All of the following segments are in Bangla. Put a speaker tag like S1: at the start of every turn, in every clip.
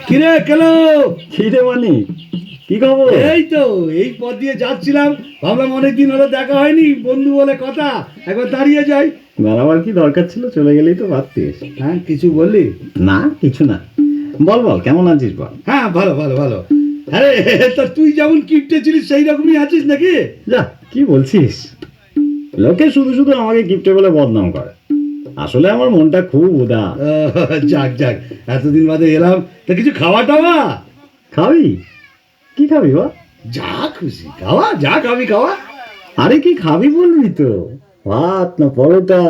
S1: কিরে কেলো
S2: খিদে মানে কি খবর?
S1: এই তো এই পথ দিয়ে যাচ্ছিলাম, ভাবলাম অনেকদিন হলো দেখা হয়নি, বন্ধু বলে কথা, একবার দাঁড়িয়ে যাই।
S2: দাঁড়াবার কি দরকার ছিল? চলে গেলেই তো পারতিস।
S1: হ্যাঁ কিছু বললি?
S2: না কিছু না, বল বল কেমন আছিস বল।
S1: হ্যাঁ ভালো ভালো ভালো। আরে তা তুই যেমন কিপটে ছিলিস সেই রকমই আছিস নাকি?
S2: যা কি বলছিস, লোকে শুধু শুধু আমাকে গিফটে বলে বদনাম করে, আসলে আমার মনটা খুব উদাস।
S1: যাক যাক, এতদিন বাদে এলাম, তা কিছু খাওয়া টাওয়া?
S2: খাবি? কি খাবি বা?
S1: যা খুশি খাওয়া, যা খাবি খাওয়া।
S2: আরে কি খাবি বলবি তো, ভাত না পরোটা?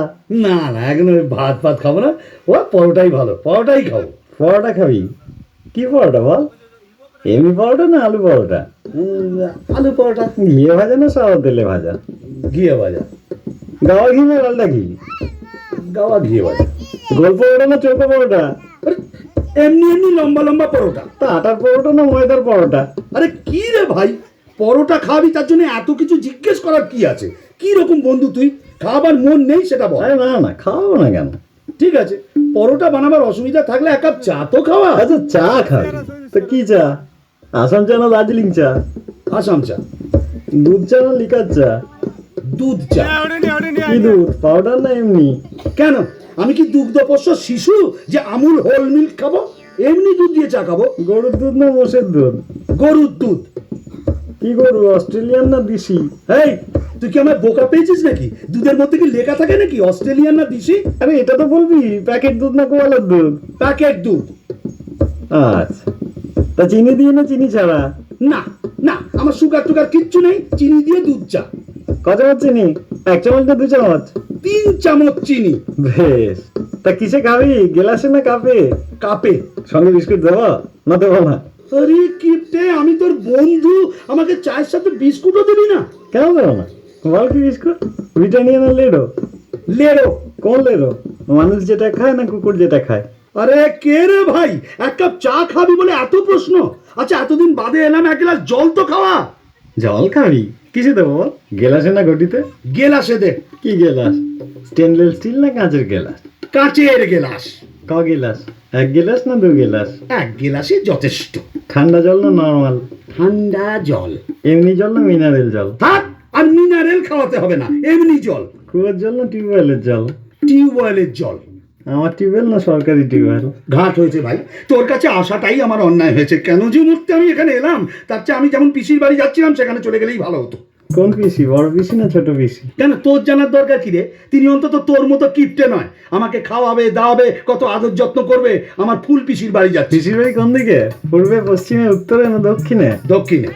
S1: না না, এখন ওই ভাত ভাত খাবো না, ও পরোটাই ভালো, পরোটাই খাবো।
S2: পরোটা খাবি? কি পরোটা বল? এমনি পরোটা না আলু পরোটা?
S1: আলু পরোটা।
S2: ঘিয়ে ভাজা না সাদা তেলে ভাজা?
S1: ঘিয়ে ভাজা।
S2: গাওয়া ঘি না ডালটা ঘি?
S1: গাওয়া ঘিয়ে ভাজা।
S2: গোল পরোটা না চৌকো পরোটা?
S1: আরে, এমনি এমনি লম্বা লম্বা পরোটা।
S2: তা আটার পরোটা না ময়দার পরোটা?
S1: আরে কি রে ভাই, পরোটা খাবি তার জন্য এত কিছু জিজ্ঞেস করার কি আছে? কি রকম বন্ধু তুই, খাবার মন নেই সেটা বল।
S2: আরে না না, খাওয়াবো না কেন?
S1: ঠিক আছে, পরোটা বানাবার অসুবিধা থাকলে এক কাপ চা তো খাওয়া।
S2: আচ্ছা চা খাবি তো কি চা? আসাম চা না দার্জিলিং চা?
S1: আসাম চা।
S2: দুধ চা না লিকার চা?
S1: দুধ চা।
S2: কি দুধ, পাউডার না এমনি?
S1: কেন, আমি কি দুগ্ধপোষ্য শিশু যে আমুল হোল মিল্ক খাবো? এমনি দুধ দিয়ে চা খাবো।
S2: গরুর দুধ না মোষের দুধ?
S1: গরুর দুধ।
S2: কি গরু, অস্ট্রেলিয়ান না দেশি?
S1: এই তুই কি আমার বোকা পেয়েছিস নাকি? দুধের মধ্যে কি লেখা থাকে নাকি অস্ট্রেলিয়ান না দেশি?
S2: আরে এটা তো বলবি, প্যাকেট দুধ না গোয়ালের দুধ?
S1: প্যাকেট দুধ।
S2: আচ্ছা, তা চিনি দিয়ে না চিনি ছাড়া?
S1: না না, আমার সুগার টুগার কিচ্ছু নেই, চিনি দিয়ে দুধ চা।
S2: কত চামচ চিনি? 1 চামচ না 2 চামচ?
S1: 3 চামচ চিনি।
S2: বেশ, তা কিসে খাবি, গ্লাসে না কাপে?
S1: কাপে।
S2: সঙ্গে বিস্কুট দেবো না দেবো না?
S1: আরে কিপটে, আমি তোর বন্ধু, আমাকে চায়ের সাথে বিস্কুটও দিবি না?
S2: কেন দেবো না, বল কি বিস্কুট? ব্রিটানিয়া না লেডো?
S1: লেরো।
S2: কোন লেডো, মানুষ যেটা খায় না কুকুর যেটা খায়?
S1: আরে কে রে ভাই, এক কাপ চা খাবি বলে এত প্রশ্ন? আচ্ছা এতদিন বাদে এলাম, এক গ্লাস জল তো খাওয়া।
S2: জল খাবি? কিসে দেবো বল, গেলাসে না ঘটিতে?
S1: গেলাসে দে।
S2: কি গেলাস, স্টেনলেস স্টিল না কাঁচের গেলাস?
S1: কাঁচের গেলাস।
S2: ক গেলাস, 1 গেলাস না 2 গেলাস?
S1: এক গেলাসই যথেষ্ট।
S2: ঠান্ডা জল না নর্মাল?
S1: ঠান্ডা জল।
S2: এমনি জল না মিনারেল জল?
S1: থাক, আর মিনারেল খাওয়াতে হবে না, এমনি জল।
S2: কুয়োর জল না টিউবওয়েলের জল?
S1: টিউবওয়েলের জল।
S2: আমার টিউবওয়েল না সরকারি টিউবওয়েল?
S1: ঘাট হয়েছে ভাই, তোর কাছে আসাটাই আমার অন্যায় হয়েছে। কেন যে মুহূর্তে আমি এখানে এলাম, তার চেয়ে আমি যেমন পিসির বাড়ি যাচ্ছিলাম সেখানে চলে গেলেই ভালো হতো।
S2: কোন পিসি, বড় পিসি না ছোট পিসি?
S1: কেন, তোর জানার দরকার কি রে? তিনি অন্তত তোর মতো কিপটে নয়, আমাকে খাওয়াবে দাওয়াবে, কত আদর যত্ন করবে। আমার ফুল পিসির বাড়ি যাচ্ছি।
S2: পিসির বাড়ি কোন দিকে, পূর্বে পশ্চিমে উত্তরে না দক্ষিণে?
S1: দক্ষিণে।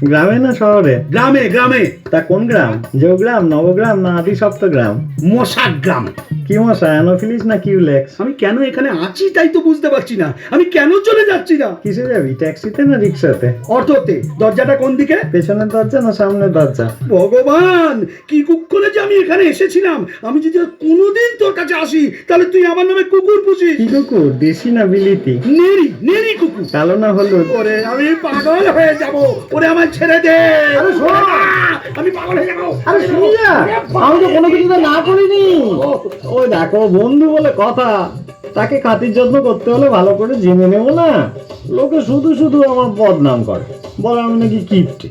S2: গ্রামে না শহরে?
S1: গ্রামে গ্রামে।
S2: তা কোন গ্রাম, জৌগ্রাম নবগ্রাম না আদি সপ্তগ্রাম?
S1: মশাক গ্রাম।
S2: কি মশা, অ্যানোফিলিস না কিউলেক্স?
S1: আমি কেন এখানে আছি তাই তো বুঝতে পারছি না, আমি কেন চলে যাচ্ছি না।
S2: কিসে যাবি, ট্যাক্সিতে না রিক্সাতে?
S1: অটোতে। দরজাটা কোন দিকে?
S2: পেছনের দরজা না সামনের দরজা?
S1: ভগবান, কি কুক্ষণে যে আমি এখানে এসেছিলাম। আমি যদি আর কোনোদিন তোর কাছে আসি তাহলে তুই আমার নামে কুকুর পুষিস।
S2: কি কুকুর, দেশি না বিলিতি?
S1: নেড়ি নেড়ি কুকুর।
S2: কালো না হলুদ?
S1: ওরে আমি পাগল হয়ে যাব, ওরে আমার ছেড়ে দে।
S2: আরে শোন,
S1: আমি পাগল হয়ে যাব।
S2: আরে শুনি না, আমি তো কোনো কিছু না করিনি। ওই দেখো বন্ধু বলে কথা, তাকে খাতির যত্ন করতে হলে ভালো করে জেনে নেবো না? লোকে শুধু শুধু আমার বদনাম করে, বলে আমি নাকি কিপটে।